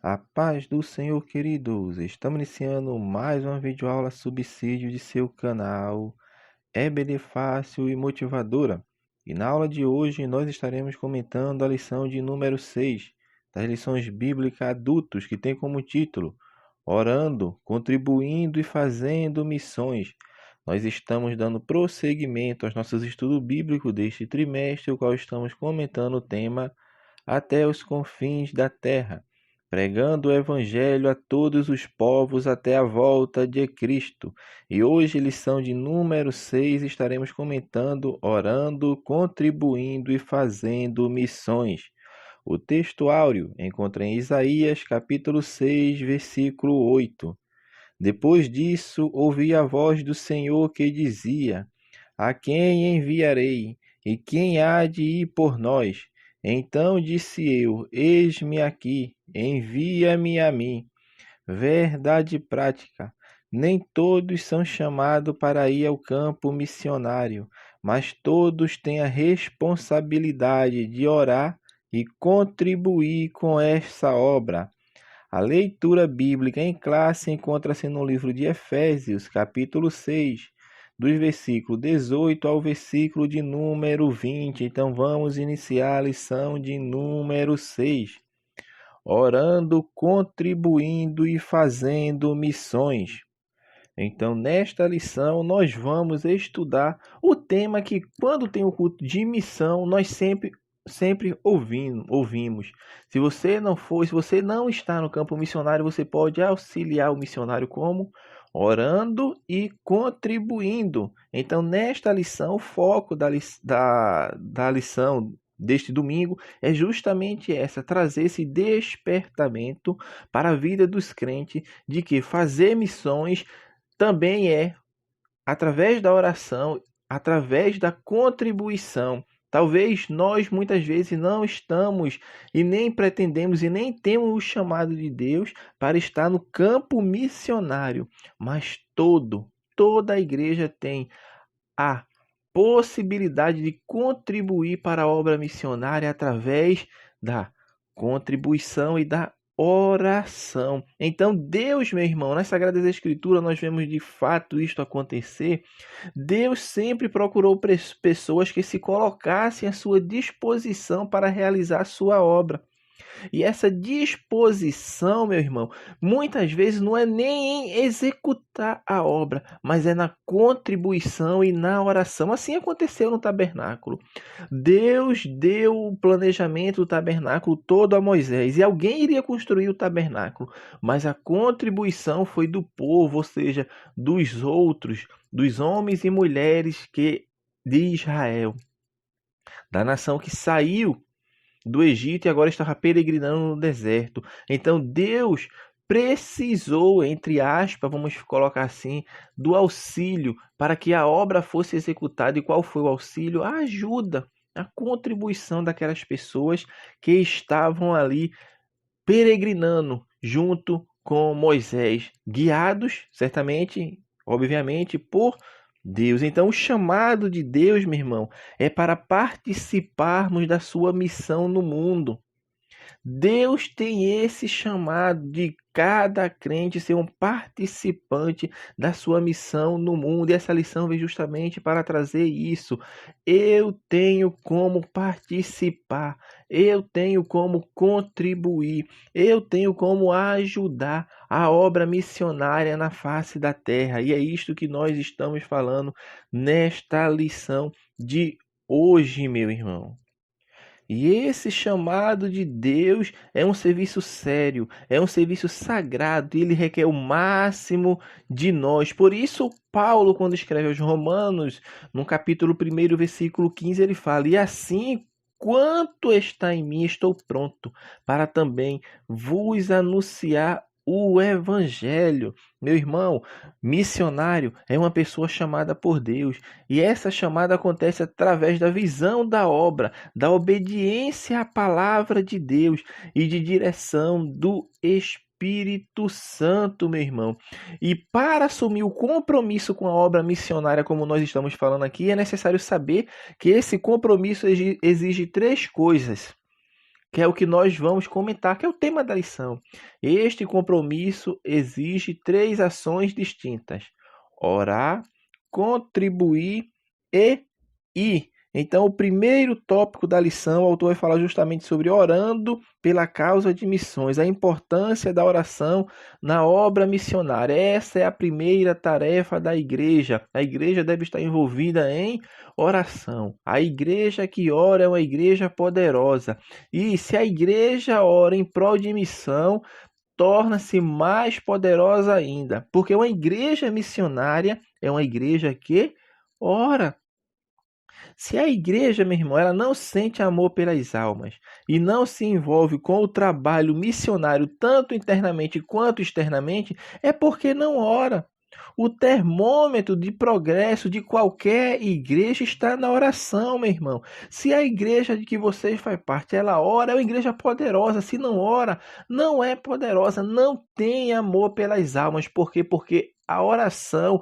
A paz do Senhor, queridos. Estamos iniciando mais uma videoaula subsídio de seu canal EBD Fácil e Motivadora. E na aula de hoje nós estaremos comentando a lição de número 6 das lições bíblicas adultos, que tem como título Orando, Contribuindo e Fazendo Missões. Nós estamos dando prosseguimento aos nossos estudos bíblicos deste trimestre, o qual estamos comentando o tema Até os confins da terra, pregando o Evangelho a todos os povos até a volta de Cristo. E hoje, lição de número 6, estaremos comentando, orando, contribuindo e fazendo missões. O texto áureo encontra em Isaías, capítulo 6, versículo 8. Depois disso, ouvi a voz do Senhor que dizia: A quem enviarei? E quem há de ir por nós? Então disse eu: Eis-me aqui, envia-me a mim. Verdade prática. Nem todos são chamados para ir ao campo missionário, mas todos têm a responsabilidade de orar e contribuir com essa obra. A leitura bíblica em classe encontra-se no livro de Efésios, capítulo 6, dos versículos 18 ao versículo de número 20. Então vamos iniciar a lição de número 6. Orando, contribuindo e fazendo missões. Então, nesta lição, nós vamos estudar o tema que, quando tem o culto de missão, nós sempre ouvimos. Se você não está no campo missionário, você pode auxiliar o missionário como? Orando e contribuindo. Então, nesta lição, o foco da lição deste domingo é justamente essa, trazer esse despertamento para a vida dos crentes de que fazer missões também é através da oração, através da contribuição. Talvez nós muitas vezes não estamos e nem pretendemos e nem temos o chamado de Deus para estar no campo missionário, mas toda a igreja tem a possibilidade de contribuir para a obra missionária através da contribuição e da oração. Então, Deus, meu irmão, nas Sagradas Escrituras nós vemos de fato isto acontecer. Deus sempre procurou pessoas que se colocassem à sua disposição para realizar a sua obra. E essa disposição, meu irmão, muitas vezes não é nem em executar a obra, mas é na contribuição e na oração. Assim aconteceu no tabernáculo. Deus deu o planejamento do tabernáculo todo a Moisés, e alguém iria construir o tabernáculo, mas a contribuição foi do povo, ou seja, dos outros, dos homens e mulheres de Israel, da nação que saiu do Egito e agora estava peregrinando no deserto. Então Deus precisou, entre aspas, vamos colocar assim, do auxílio para que a obra fosse executada. E qual foi o auxílio? A ajuda, a contribuição daquelas pessoas que estavam ali peregrinando junto com Moisés, guiados, certamente, obviamente, por Deus. Então, o chamado de Deus, meu irmão, é para participarmos da sua missão no mundo. Deus tem esse chamado de cada crente ser um participante da sua missão no mundo. E essa lição vem justamente para trazer isso. Eu tenho como participar, eu tenho como contribuir, eu tenho como ajudar a obra missionária na face da terra. E é isto que nós estamos falando nesta lição de hoje, meu irmão. E esse chamado de Deus é um serviço sério, é um serviço sagrado, e ele requer o máximo de nós. Por isso, Paulo, quando escreve aos Romanos, no capítulo 1, versículo 15, ele fala: E assim, quanto está em mim, estou pronto para também vos anunciar o Evangelho. Meu irmão, missionário é uma pessoa chamada por Deus, e essa chamada acontece através da visão da obra, da obediência à palavra de Deus e de direção do Espírito Santo, meu irmão. E para assumir o compromisso com a obra missionária, como nós estamos falando aqui, é necessário saber que esse compromisso exige três coisas que é o que nós vamos comentar, que é o tema da lição. Este compromisso exige 3 ações distintas: orar, contribuir e ir. Então, o primeiro tópico da lição, o autor vai falar justamente sobre orando pela causa de missões, a importância da oração na obra missionária. Essa é a primeira tarefa da igreja. A igreja deve estar envolvida em oração. A igreja que ora é uma igreja poderosa. E se a igreja ora em prol de missão, torna-se mais poderosa ainda, porque uma igreja missionária é uma igreja que ora. Se a igreja, meu irmão, ela não sente amor pelas almas e não se envolve com o trabalho missionário, tanto internamente quanto externamente, é porque não ora. O termômetro de progresso de qualquer igreja está na oração, meu irmão. Se a igreja de que você faz parte, ela ora, é uma igreja poderosa. Se não ora, não é poderosa, não tem amor pelas almas. Por quê? Porque a oração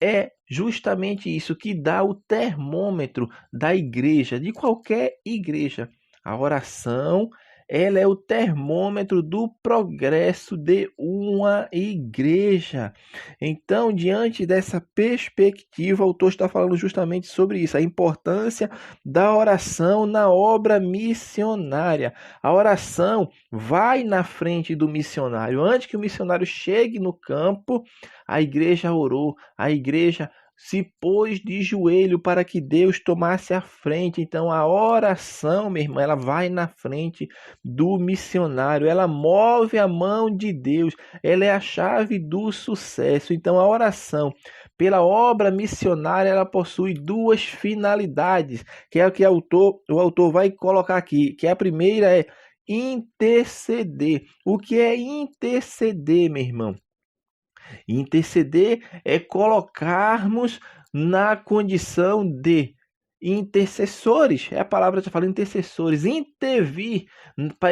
é justamente isso que dá o termômetro da igreja, de qualquer igreja. A oração, ela é o termômetro do progresso de uma igreja. Então, diante dessa perspectiva, o autor está falando justamente sobre isso, a importância da oração na obra missionária. A oração vai na frente do missionário. Antes que o missionário chegue no campo, a igreja orou, a igreja se pôs de joelho para que Deus tomasse a frente. Então a oração, meu irmão, ela vai na frente do missionário, ela move a mão de Deus, ela é a chave do sucesso. Então a oração pela obra missionária, ela possui 2 finalidades, que é o que o autor vai colocar aqui, que a primeira é interceder. O que é interceder, meu irmão? Interceder é colocarmos na condição de intercessores. É a palavra que fala, intercessores. Intervir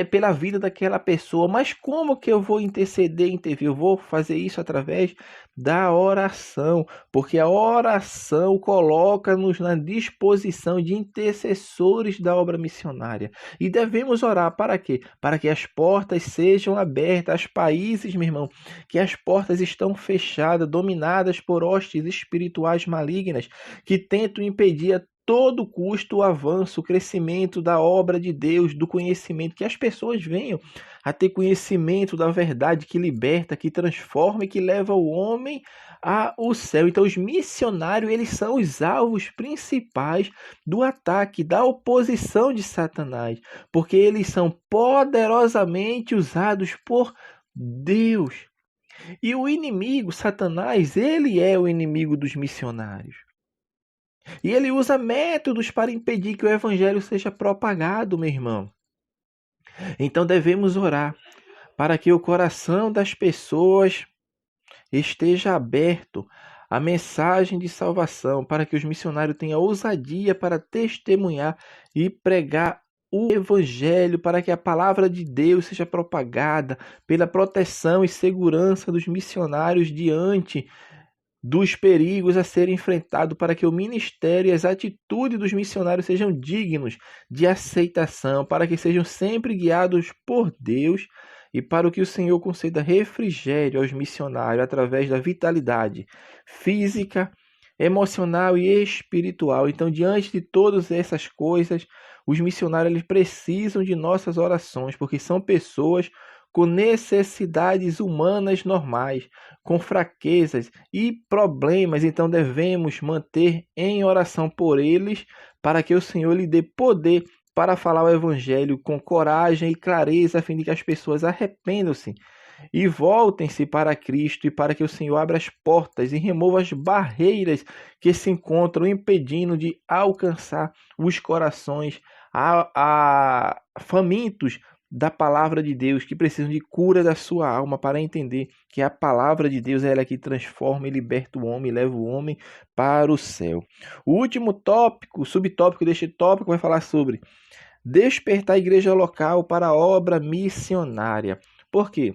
pela vida daquela pessoa. Mas como que eu vou interceder, intervir? Eu vou fazer isso através da oração. Porque a oração coloca-nos na disposição de intercessores da obra missionária. E devemos orar para quê? Para que as portas sejam abertas. Os países, meu irmão, que as portas estão fechadas, dominadas por hostes espirituais malignas, que tentam impedir a todo custo o avanço, o crescimento da obra de Deus, do conhecimento, que as pessoas venham a ter conhecimento da verdade que liberta, que transforma e que leva o homem ao céu. Então os missionários, eles são os alvos principais do ataque, da oposição de Satanás, porque eles são poderosamente usados por Deus. E o inimigo, Satanás, ele é o inimigo dos missionários. E ele usa métodos para impedir que o evangelho seja propagado, meu irmão. Então devemos orar para que o coração das pessoas esteja aberto à mensagem de salvação, para que os missionários tenham ousadia para testemunhar e pregar o evangelho, para que a palavra de Deus seja propagada pela proteção e segurança dos missionários diante dos perigos a serem enfrentados, para que o ministério e as atitudes dos missionários sejam dignos de aceitação, para que sejam sempre guiados por Deus e para que o Senhor conceda refrigério aos missionários através da vitalidade física, emocional e espiritual. Então, diante de todas essas coisas, os missionários eles precisam de nossas orações, porque são pessoas com necessidades humanas normais, com fraquezas e problemas. Então devemos manter em oração por eles, para que o Senhor lhe dê poder para falar o evangelho com coragem e clareza, a fim de que as pessoas arrependam-se e voltem-se para Cristo, e para que o Senhor abra as portas e remova as barreiras que se encontram impedindo de alcançar os corações famintos da palavra de Deus, que precisam de cura da sua alma, para entender que a palavra de Deus é ela que transforma e liberta o homem, e leva o homem para o céu. O último tópico, subtópico deste tópico, vai falar sobre despertar a igreja local para a obra missionária. Por quê?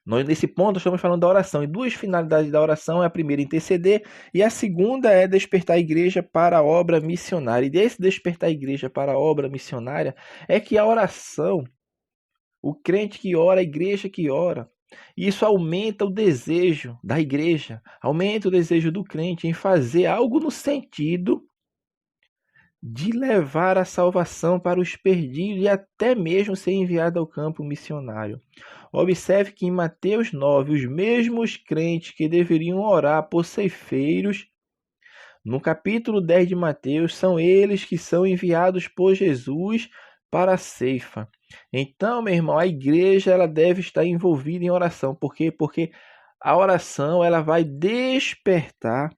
Nesse ponto, estamos falando da oração. E duas finalidades da oração: é a primeira, interceder, e a segunda é despertar a igreja para a obra missionária. E desse despertar a igreja para a obra missionária é que a oração, o crente que ora, a igreja que ora, isso aumenta o desejo da igreja, aumenta o desejo do crente em fazer algo no sentido de levar a salvação para os perdidos e até mesmo ser enviado ao campo missionário. Observe que em Mateus 9, os mesmos crentes que deveriam orar por ceifeiros, no capítulo 10 de Mateus, são eles que são enviados por Jesus para a ceifa. Então, meu irmão, a igreja ela deve estar envolvida em oração. Por quê? Porque a oração ela vai despertar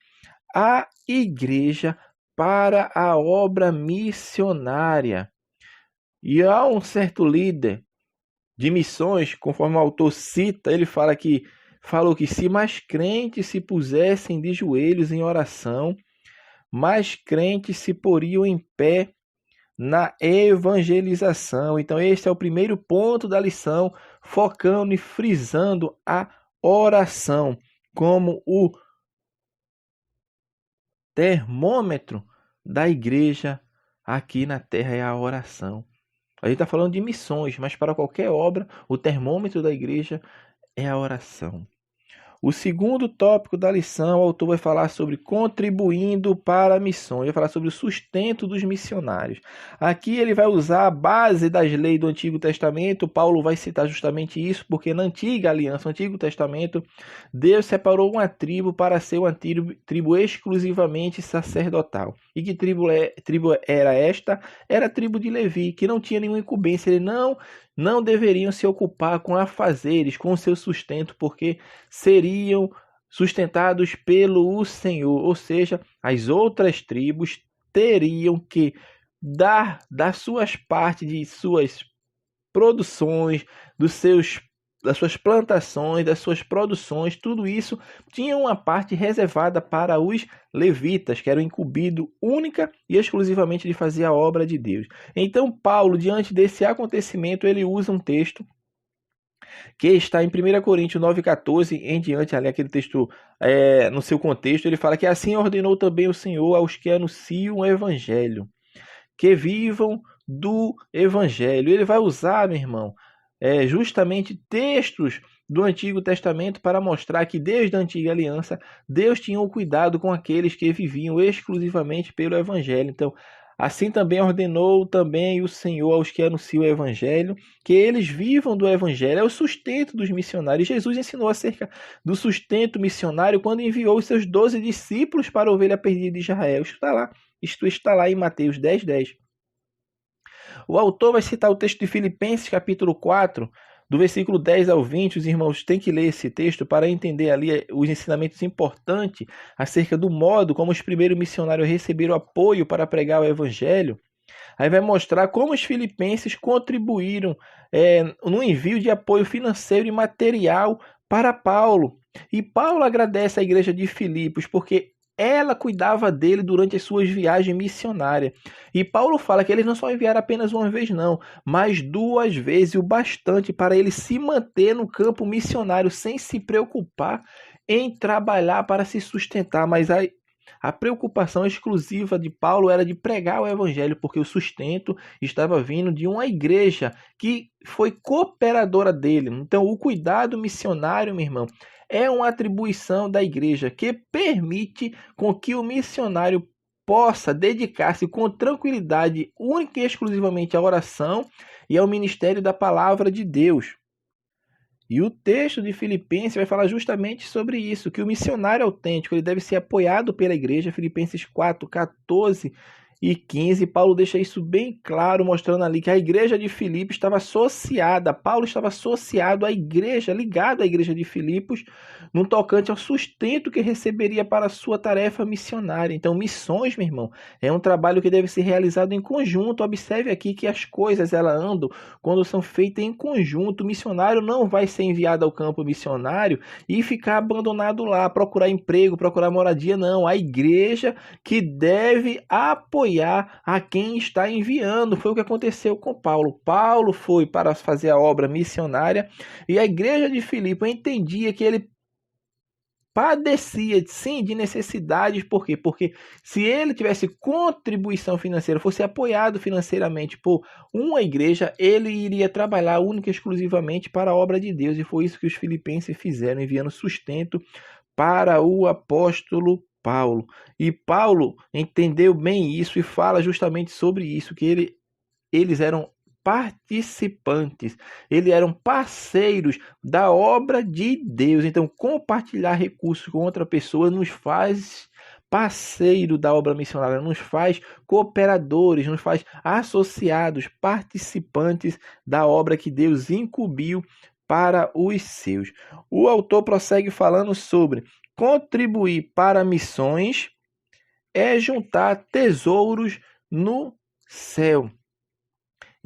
a igreja para a obra missionária. E há um certo líder de missões, conforme o autor cita, ele falou que se mais crentes se pusessem de joelhos em oração, mais crentes se poriam em pé na evangelização. Então esse é o primeiro ponto da lição, focando e frisando a oração como o termômetro da igreja aqui na terra. É a oração. A gente está falando de missões, mas para qualquer obra, o termômetro da igreja é a oração. O segundo tópico da lição, o autor vai falar sobre contribuindo para missões, vai falar sobre o sustento dos missionários. Aqui ele vai usar a base das leis do Antigo Testamento. Paulo vai citar justamente isso, porque na Antiga Aliança, no Antigo Testamento, Deus separou uma tribo para ser uma tribo exclusivamente sacerdotal. E que tribo era esta? Era a tribo de Levi, que não tinha nenhuma incumbência, ele não deveriam se ocupar com afazeres, com o seu sustento, porque seriam sustentados pelo Senhor. Ou seja, as outras tribos teriam que dar das suas partes, de suas produções, das suas plantações, das suas produções, tudo isso tinha uma parte reservada para os levitas, que eram incumbidos única e exclusivamente de fazer a obra de Deus. Então Paulo, diante desse acontecimento, ele usa um texto que está em 1 Coríntios 9,14 em diante, ali aquele texto no seu contexto, ele fala que assim ordenou também o Senhor aos que anunciam o evangelho, que vivam do evangelho. Ele vai usar, meu irmão, justamente textos do Antigo Testamento para mostrar que desde a Antiga Aliança Deus tinha o cuidado com aqueles que viviam exclusivamente pelo Evangelho. Então, assim também ordenou também o Senhor aos que anunciam o Evangelho, que eles vivam do Evangelho. É o sustento dos missionários. Jesus ensinou acerca do sustento missionário quando enviou os seus 12 discípulos para a ovelha perdida de Israel. Isto está lá em Mateus 10:10. O autor vai citar o texto de Filipenses, capítulo 4, do versículo 10 ao 20. Os irmãos têm que ler esse texto para entender ali os ensinamentos importantes acerca do modo como os primeiros missionários receberam apoio para pregar o evangelho. Aí vai mostrar como os filipenses contribuíram no envio de apoio financeiro e material para Paulo. E Paulo agradece à igreja de Filipos porque ela cuidava dele durante as suas viagens missionárias. E Paulo fala que eles não só enviaram apenas uma vez não, mas 2 vezes, o bastante para ele se manter no campo missionário sem se preocupar em trabalhar para se sustentar. Mas a preocupação exclusiva de Paulo era de pregar o evangelho, porque o sustento estava vindo de uma igreja que foi cooperadora dele. Então o cuidado missionário, meu irmão, é uma atribuição da igreja que permite com que o missionário possa dedicar-se com tranquilidade única e exclusivamente à oração e ao ministério da palavra de Deus. E o texto de Filipenses vai falar justamente sobre isso, que o missionário autêntico ele deve ser apoiado pela igreja. Filipenses 4, 14 e 15, Paulo deixa isso bem claro, mostrando ali que a igreja de Filipos estava associada, Paulo estava associado à igreja, ligado à igreja de Filipos, no tocante ao sustento que receberia para a sua tarefa missionária. Então, missões, meu irmão, é um trabalho que deve ser realizado em conjunto. Observe aqui que as coisas elas andam quando são feitas em conjunto. O missionário não vai ser enviado ao campo missionário e ficar abandonado lá, procurar emprego, procurar moradia, não. A igreja que deve apoiar apoiar a quem está enviando. Foi o que aconteceu com Paulo. Paulo foi para fazer a obra missionária e a igreja de Filipe entendia que ele padecia, sim, de necessidades. Por quê? Porque se ele tivesse contribuição financeira, fosse apoiado financeiramente por uma igreja, ele iria trabalhar única e exclusivamente para a obra de Deus. E foi isso que os filipenses fizeram, enviando sustento para o apóstolo Paulo. E Paulo entendeu bem isso e fala justamente sobre isso, que eles eram participantes, eles eram parceiros da obra de Deus. Então, compartilhar recursos com outra pessoa nos faz parceiro da obra missionária, nos faz cooperadores, nos faz associados, participantes da obra que Deus incumbiu para os seus. O autor prossegue falando sobre contribuir para missões é juntar tesouros no céu.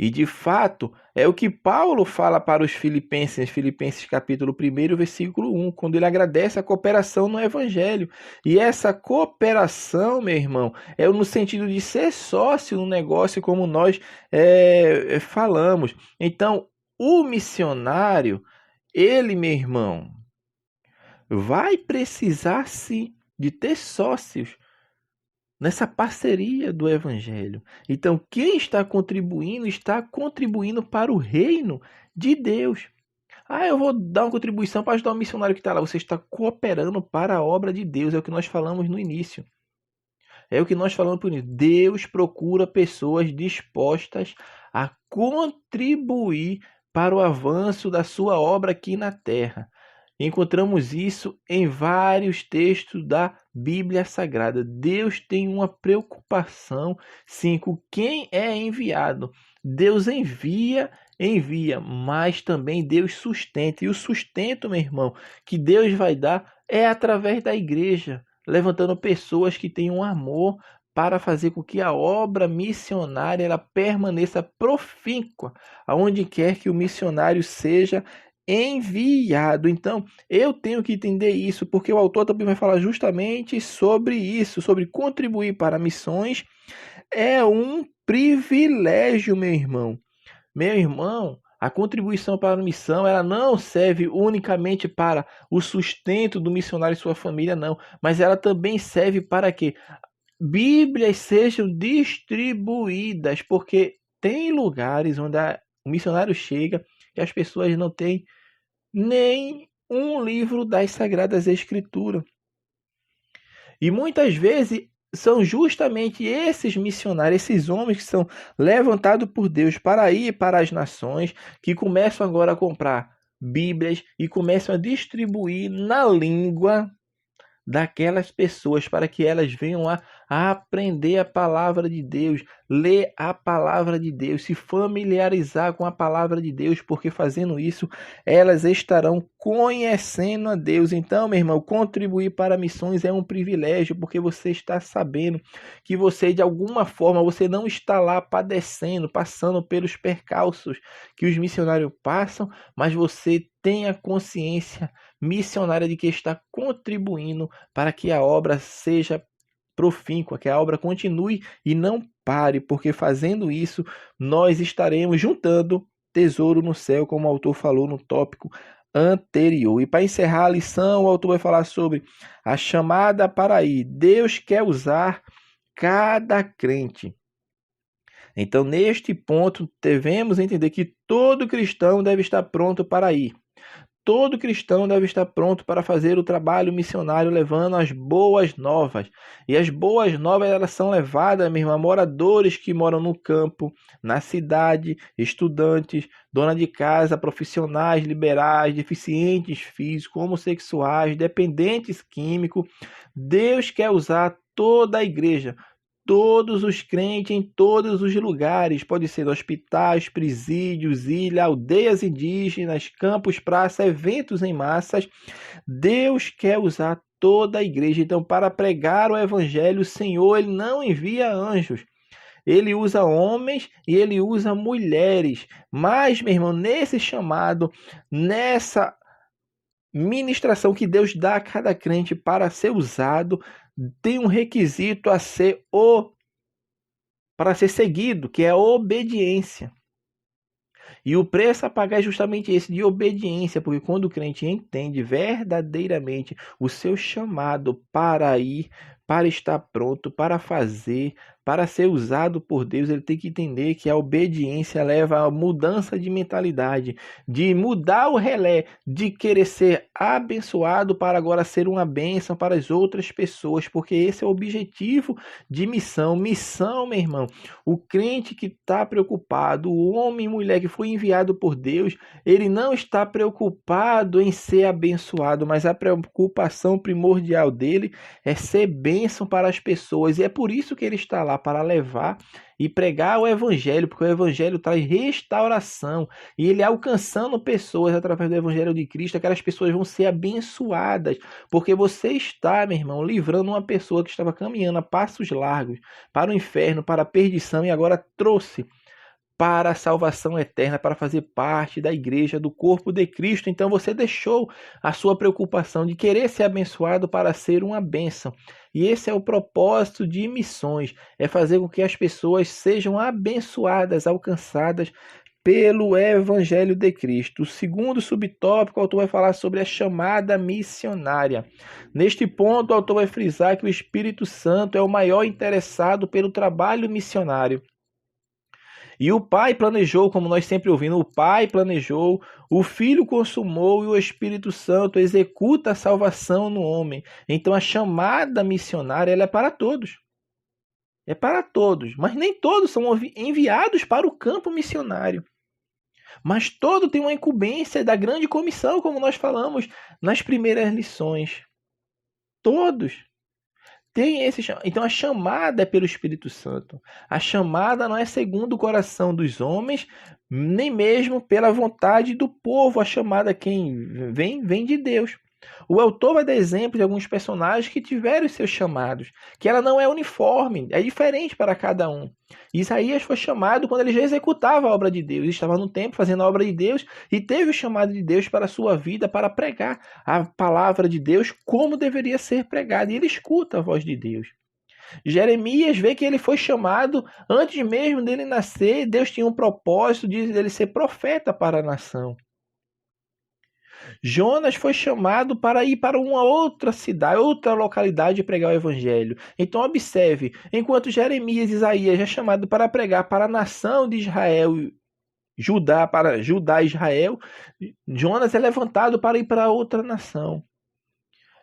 E de fato, é o que Paulo fala para os Filipenses, Filipenses capítulo 1, versículo 1, quando ele agradece a cooperação no Evangelho. E essa cooperação, meu irmão, é no sentido de ser sócio no negócio, como nós falamos. Então, o missionário, ele, meu irmão, vai precisar sim de ter sócios nessa parceria do Evangelho. Então, quem está contribuindo para o reino de Deus. Eu vou dar uma contribuição para ajudar o missionário que está lá. Você está cooperando para a obra de Deus. É o que nós falamos no início. Deus procura pessoas dispostas a contribuir para o avanço da sua obra aqui na terra. Encontramos isso em vários textos da Bíblia Sagrada. Deus tem uma preocupação, sim, com quem é enviado. Deus envia, mas também Deus sustenta. E o sustento, meu irmão, que Deus vai dar é através da igreja, levantando pessoas que têm um amor para fazer com que a obra missionária ela permaneça profícua, aonde quer que o missionário seja enviado. Então, eu tenho que entender isso, porque o autor também vai falar justamente sobre isso, sobre contribuir para missões. É um privilégio, meu irmão. Meu irmão, a contribuição para a missão, ela não serve unicamente para o sustento do missionário e sua família, não. Mas ela também serve para que Bíblias sejam distribuídas, porque tem lugares onde o missionário chega e as pessoas não têm nem um livro das Sagradas Escrituras. E muitas vezes são justamente esses missionários, esses homens que são levantados por Deus para ir para as nações, que começam agora a comprar Bíblias e começam a distribuir na língua daquelas pessoas, para que elas venham a aprender a palavra de Deus, ler a palavra de Deus, se familiarizar com a palavra de Deus, porque fazendo isso, elas estarão conhecendo a Deus. Então, meu irmão, contribuir para missões é um privilégio, porque você está sabendo que você, de alguma forma, você não está lá padecendo, passando pelos percalços que os missionários passam, mas você tem a consciência missionária de que está contribuindo para que a obra seja profícua, que a obra continue e não pare, porque fazendo isso nós estaremos juntando tesouro no céu, como o autor falou no tópico anterior. E para encerrar a lição, o autor vai falar sobre a chamada para ir. Deus quer usar cada crente. Então, neste ponto, devemos entender que todo cristão deve estar pronto para ir. Todo cristão deve estar pronto para fazer o trabalho missionário, levando as boas novas. E as boas novas, elas são levadas, mesmo, a moradores que moram no campo, na cidade, estudantes, dona de casa, profissionais liberais, deficientes físicos, homossexuais, dependentes químicos. Deus quer usar toda a igreja, todos os crentes em todos os lugares, pode ser hospitais, presídios, ilhas, aldeias indígenas, campos, praças, eventos em massas. Deus quer usar toda a igreja. Então, para pregar o evangelho, o Senhor ele não envia anjos. Ele usa homens e ele usa mulheres. Mas, meu irmão, nesse chamado, nessa ministração que Deus dá a cada crente para ser usado, tem um requisito a ser para ser seguido, que é a obediência. E o preço a pagar é justamente esse, de obediência, porque quando o crente entende verdadeiramente o seu chamado para ir, para estar pronto, para fazer, para ser usado por Deus, ele tem que entender que a obediência leva a mudança de mentalidade, de mudar o relé, de querer ser abençoado para agora ser uma bênção para as outras pessoas, porque esse é o objetivo de missão. Missão, meu irmão, o crente que está preocupado, o homem e mulher que foi enviado por Deus, ele não está preocupado em ser abençoado, mas a preocupação primordial dele é ser bênção para as pessoas. E é por isso que ele está lá, para levar e pregar o evangelho, porque o evangelho traz restauração. E ele alcançando pessoas através do evangelho de Cristo, aquelas pessoas vão ser abençoadas, porque você está, meu irmão, livrando uma pessoa que estava caminhando a passos largos para o inferno, para a perdição, e agora trouxe para a salvação eterna, para fazer parte da igreja, do corpo de Cristo. Então você deixou a sua preocupação de querer ser abençoado para ser uma bênção. E esse é o propósito de missões, é fazer com que as pessoas sejam abençoadas, alcançadas pelo Evangelho de Cristo. O segundo subtópico, o autor vai falar sobre a chamada missionária. Neste ponto, o autor vai frisar que o Espírito Santo é o maior interessado pelo trabalho missionário. E o Pai planejou, como nós sempre ouvimos, o Pai planejou, o Filho consumou e o Espírito Santo executa a salvação no homem. Então a chamada missionária ela é para todos. É para todos, mas nem todos são enviados para o campo missionário. Mas todo tem uma incumbência da grande comissão, como nós falamos nas primeiras lições. Todos. Então a chamada é pelo Espírito Santo. A chamada não é segundo o coração dos homens, nem mesmo pela vontade do povo. A chamada quem vem de Deus. O autor vai dar exemplo de alguns personagens que tiveram os seus chamados, que ela não é uniforme, é diferente para cada um. Isaías foi chamado quando ele já executava a obra de Deus, ele estava no templo fazendo a obra de Deus e teve o chamado de Deus para a sua vida, para pregar a palavra de Deus como deveria ser pregada, e ele escuta a voz de Deus. Jeremias vê que ele foi chamado antes mesmo dele nascer, Deus tinha um propósito de ele ser profeta para a nação. Jonas foi chamado para ir para uma outra cidade, outra localidade e pregar o evangelho. Então observe, enquanto Jeremias e Isaías é chamado para pregar para a nação de Israel, para Judá e Israel, Jonas é levantado para ir para outra nação.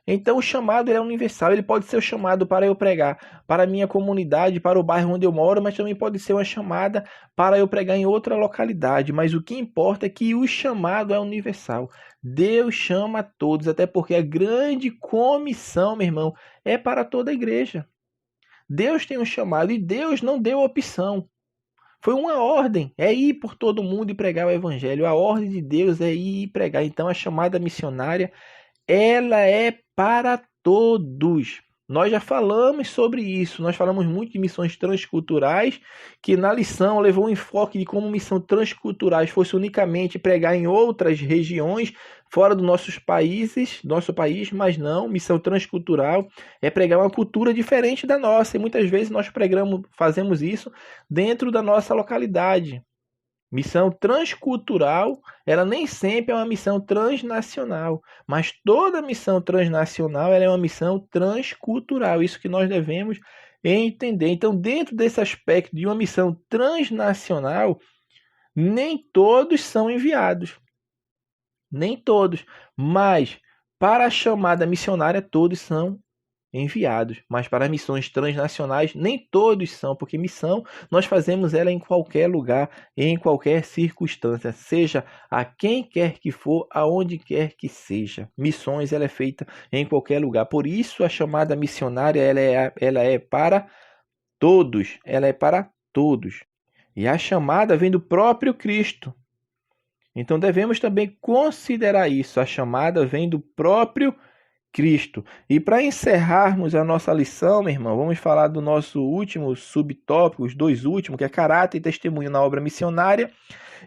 Então o chamado é universal, ele pode ser o chamado para eu pregar para a minha comunidade, para o bairro onde eu moro, mas também pode ser uma chamada para eu pregar em outra localidade. Mas o que importa é que o chamado é universal. Deus chama a todos, até porque a grande comissão, meu irmão, é para toda a igreja. Deus tem um chamado e Deus não deu opção. Foi uma ordem, é ir por todo mundo e pregar o evangelho. A ordem de Deus é ir e pregar. Então a chamada missionária ela é para todos. Nós já falamos sobre isso, nós falamos muito de missões transculturais, que na lição levou um enfoque de como missão transculturais fosse unicamente pregar em outras regiões, fora dos nossos países, nosso país, mas não, missão transcultural é pregar uma cultura diferente da nossa, e muitas vezes nós fazemos isso dentro da nossa localidade. Missão transcultural, ela nem sempre é uma missão transnacional, mas toda missão transnacional ela é uma missão transcultural, isso que nós devemos entender. Então, dentro desse aspecto de uma missão transnacional, nem todos são enviados, nem todos, mas para a chamada missionária todos são enviados, mas para missões transnacionais nem todos são, porque missão nós fazemos ela em qualquer lugar, em qualquer circunstância, seja a quem quer que for, aonde quer que seja. Missões ela é feita em qualquer lugar, por isso a chamada missionária ela é para todos, ela é para todos. E a chamada vem do próprio Cristo. Então devemos também considerar isso, a chamada vem do próprio Cristo. E para encerrarmos a nossa lição, meu irmão, vamos falar do nosso último subtópico, os dois últimos, que é caráter e testemunho na obra missionária.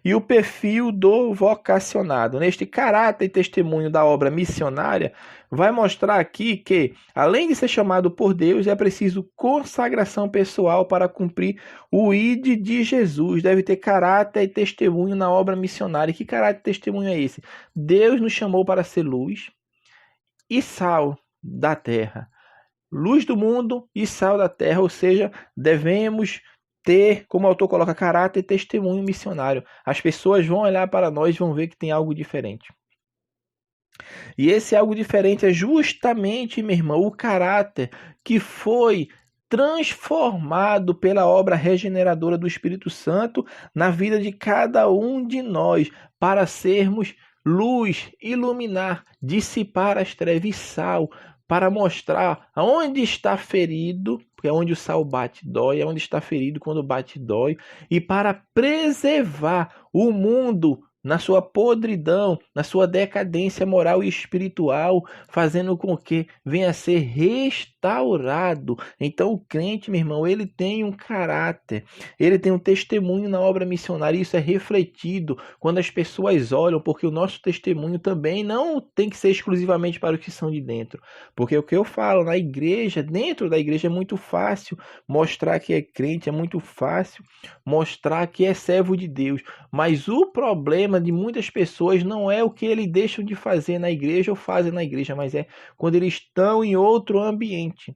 e o perfil do vocacionado. Neste caráter e testemunho da obra missionária, vai mostrar aqui que, além de ser chamado por Deus, é preciso consagração pessoal para cumprir o ID de Jesus. Deve ter caráter e testemunho na obra missionária. Que caráter e testemunho é esse? Deus nos chamou para ser luz e sal da terra. Luz do mundo e sal da terra, ou seja, devemos ter, como o autor coloca, caráter e testemunho missionário. As pessoas vão olhar para nós e vão ver que tem algo diferente. E esse algo diferente é justamente, meu irmão, o caráter que foi transformado pela obra regeneradora do Espírito Santo na vida de cada um de nós, para sermos luz, iluminar, dissipar as trevas e sal, para mostrar aonde está ferido, porque é onde o sal bate dói, é onde está ferido quando bate dói, e para preservar o mundo na sua podridão, na sua decadência moral e espiritual, fazendo com que venha a ser restaurado. Então o crente, meu irmão, ele tem um caráter, ele tem um testemunho na obra missionária, isso é refletido quando as pessoas olham, porque o nosso testemunho também não tem que ser exclusivamente para os que são de dentro, porque o que eu falo, na igreja, dentro da igreja é muito fácil mostrar que é crente, é muito fácil mostrar que é servo de Deus, mas o problema de muitas pessoas não é o que eles deixam de fazer na igreja ou fazem na igreja, mas é quando eles estão em outro ambiente,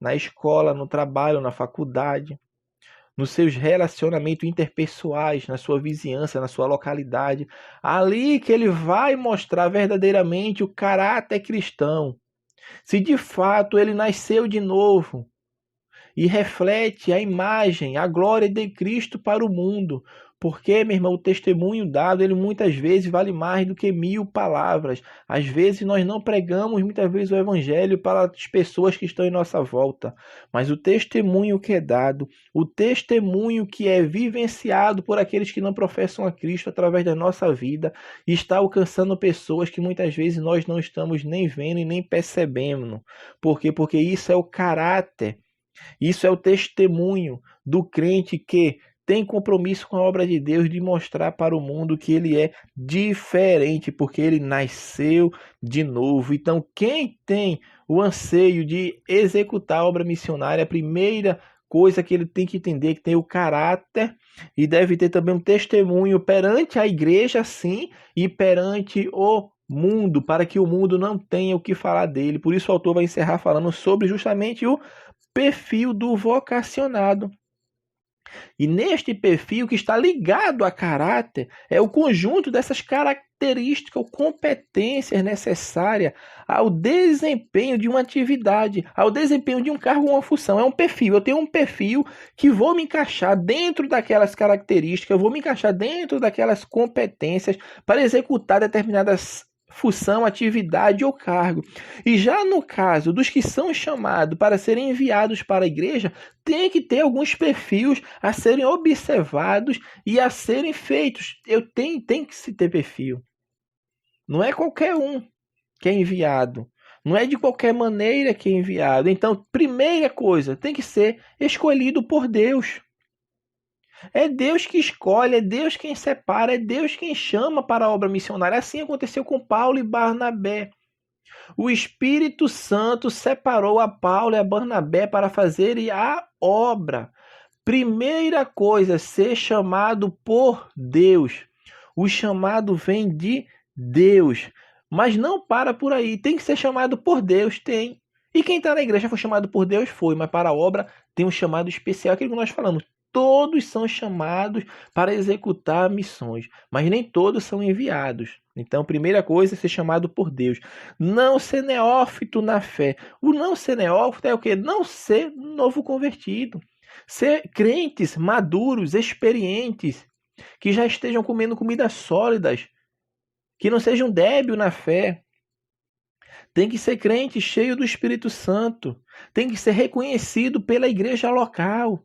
na escola, no trabalho, na faculdade, nos seus relacionamentos interpessoais, na sua vizinhança, na sua localidade. Ali que ele vai mostrar verdadeiramente o caráter cristão. Se de fato ele nasceu de novo e reflete a imagem, a glória de Cristo para o mundo. Porque, meu irmão, o testemunho dado, ele muitas vezes vale mais do que 1000 palavras. Às vezes nós não pregamos muitas vezes o evangelho para as pessoas que estão em nossa volta. Mas o testemunho que é dado, o testemunho que é vivenciado por aqueles que não professam a Cristo através da nossa vida, está alcançando pessoas que muitas vezes nós não estamos nem vendo e nem percebendo. Por quê? Porque isso é o caráter. Isso é o testemunho do crente que tem compromisso com a obra de Deus de mostrar para o mundo que ele é diferente, porque ele nasceu de novo. Então, quem tem o anseio de executar a obra missionária, a primeira coisa que ele tem que entender é que tem o caráter e deve ter também um testemunho perante a igreja, sim, e perante o mundo, para que o mundo não tenha o que falar dele. Por isso o autor vai encerrar falando sobre justamente o perfil do vocacionado. E neste perfil que está ligado a caráter, é o conjunto dessas características ou competências necessárias ao desempenho de uma atividade, ao desempenho de um cargo ou uma função. É um perfil. Eu tenho um perfil que vou me encaixar dentro daquelas características, eu vou me encaixar dentro daquelas competências para executar determinadas função, atividade ou cargo. E já no caso dos que são chamados para serem enviados para a igreja, tem que ter alguns perfis a serem observados e a serem feitos. Tem que se ter perfil. Não é qualquer um que é enviado. Não é de qualquer maneira que é enviado. Então, primeira coisa, tem que ser escolhido por Deus. É Deus que escolhe, é Deus quem separa, é Deus quem chama para a obra missionária. Assim aconteceu com Paulo e Barnabé. O Espírito Santo separou a Paulo e a Barnabé para fazerem a obra. Primeira coisa, ser chamado por Deus. O chamado vem de Deus. Mas não para por aí. Tem que ser chamado por Deus, tem. E quem está na igreja foi chamado por Deus, foi. Mas para a obra tem um chamado especial, aquilo que nós falamos. Todos são chamados para executar missões, mas nem todos são enviados. Então, primeira coisa é ser chamado por Deus. Não ser neófito na fé. O não ser neófito é o quê? Não ser novo convertido. Ser crentes maduros, experientes, que já estejam comendo comidas sólidas, que não sejam débeis na fé. Tem que ser crente cheio do Espírito Santo. Tem que ser reconhecido pela igreja local.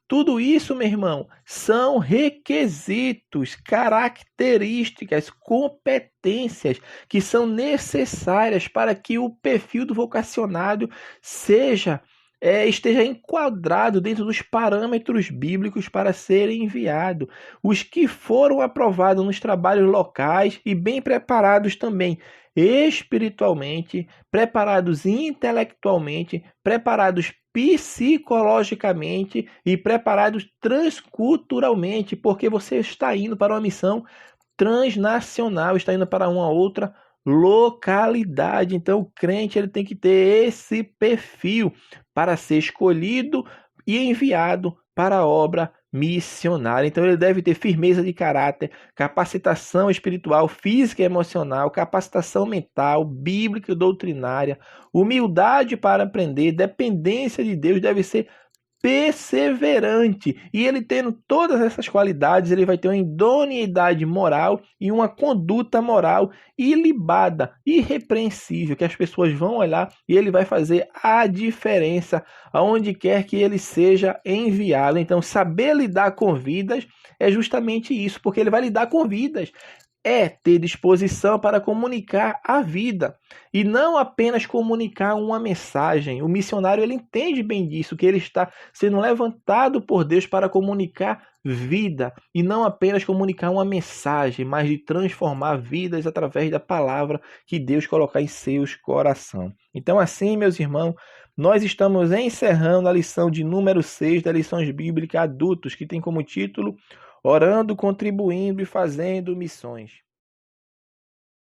Tudo isso, meu irmão, são requisitos, características, competências que são necessárias para que o perfil do vocacionado seja esteja enquadrado dentro dos parâmetros bíblicos para ser enviado. Os que foram aprovados nos trabalhos locais e bem preparados também espiritualmente, preparados intelectualmente, preparados psicologicamente e preparados transculturalmente, porque você está indo para uma missão transnacional, está indo para uma outra localidade. Então, o crente ele tem que ter esse perfil para ser escolhido e enviado para a obra missionária. Então, ele deve ter firmeza de caráter, capacitação espiritual, física e emocional, capacitação mental, bíblica e doutrinária, humildade para aprender, dependência de Deus, deve ser perseverante. E ele tendo todas essas qualidades, ele vai ter uma idoneidade moral e uma conduta moral ilibada, irrepreensível, que as pessoas vão olhar e ele vai fazer a diferença aonde quer que ele seja enviado. Então, saber lidar com vidas é justamente isso, porque ele vai lidar com vidas. É ter disposição para comunicar a vida e não apenas comunicar uma mensagem. O missionário ele entende bem disso, que ele está sendo levantado por Deus para comunicar vida e não apenas comunicar uma mensagem, mas de transformar vidas através da palavra que Deus colocar em seus corações. Então assim, meus irmãos, nós estamos encerrando a lição de número 6 das lições bíblicas adultos, que tem como título Orando, Contribuindo e Fazendo Missões.